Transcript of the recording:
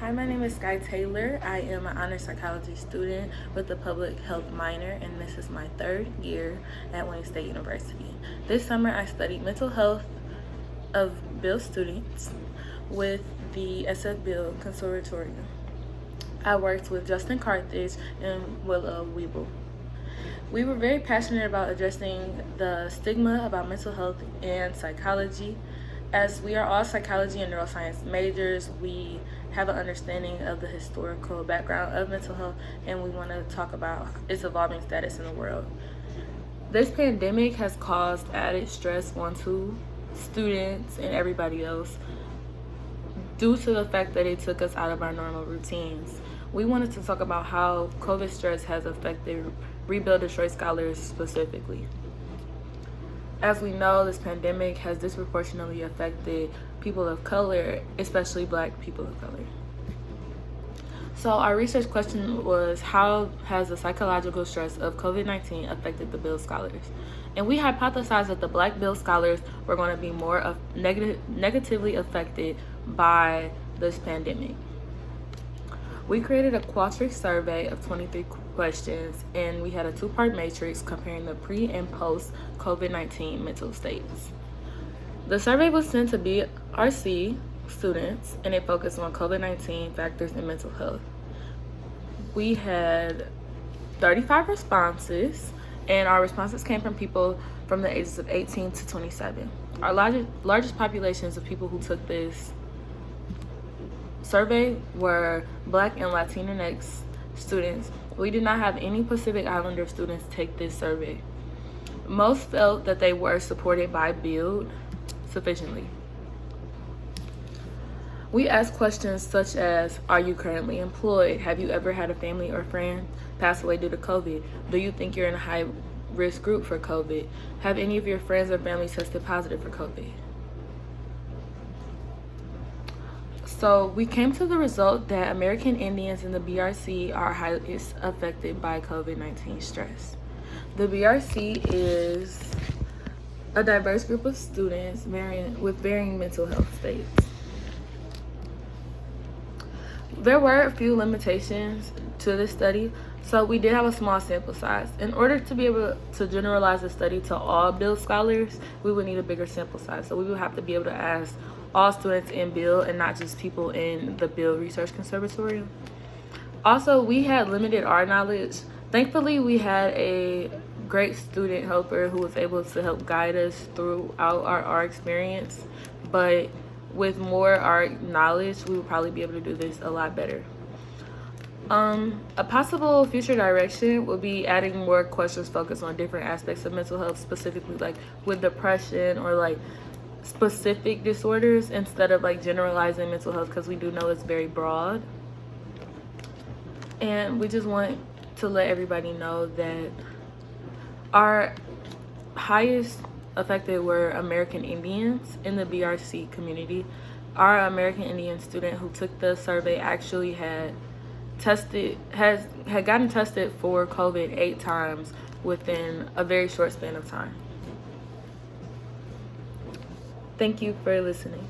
Hi, my name is Skye Taylor. I am an honors psychology student with a public health minor, and this is my third year at Wayne State University. This summer, I studied mental health of Bill students with the SF Bill Conservatorium. I worked with Justin Carthage and Willow Weeble. We were very passionate about addressing the stigma about mental health and psychology. As we are all psychology and neuroscience majors, we have an understanding of the historical background of mental health, and we want to talk about its evolving status in the world. This pandemic has caused added stress onto students and everybody else due to the fact that it took us out of our normal routines. We wanted to talk about how COVID stress has affected Rebuild Detroit scholars specifically. As we know, this pandemic has disproportionately affected people of color, especially Black people of color. So our research question was, how has the psychological stress of COVID-19 affected the Bill scholars? And we hypothesized that the Black Bill scholars were going to be more negatively affected by this pandemic. We created a qualtrics survey of 23 questions, and we had a two-part matrix comparing the pre and post COVID-19 mental states. The survey was sent to BRC students, and it focused on COVID-19 factors in mental health. We had 35 responses, and our responses came from people from the ages of 18 to 27. Our largest populations of people who took this survey were Black and Latinx students. We did not have any Pacific Islander students take this survey. Most felt that they were supported by Build sufficiently. We asked questions such as, are you currently employed? Have you ever had a family or friend pass away due to COVID? Do you think you're in a high risk group for COVID? Have any of your friends or family tested positive for COVID? So we came to the result that American Indians in the BRC are highest affected by COVID-19 stress. The BRC is a diverse group of students with varying mental health states. There were a few limitations to this study, so we did have a small sample size. In order to be able to generalize the study to all Bill scholars, we would need a bigger sample size. So we would have to be able to ask all students in Bill and not just people in the Bill Research Conservatorium. Also, we had limited art knowledge. Thankfully, we had a great student helper who was able to help guide us throughout our art experience, but with more art knowledge, we would probably be able to do this a lot better. A possible future direction would be adding more questions focused on different aspects of mental health, specifically like with depression or like specific disorders, instead of like generalizing mental health, because we do know it's very broad. And we just want to let everybody know that our highest affected were American Indians in the BRC community. Our American Indian student who took the survey actually had gotten tested for COVID 8 times within a very short span of time. Thank you for listening.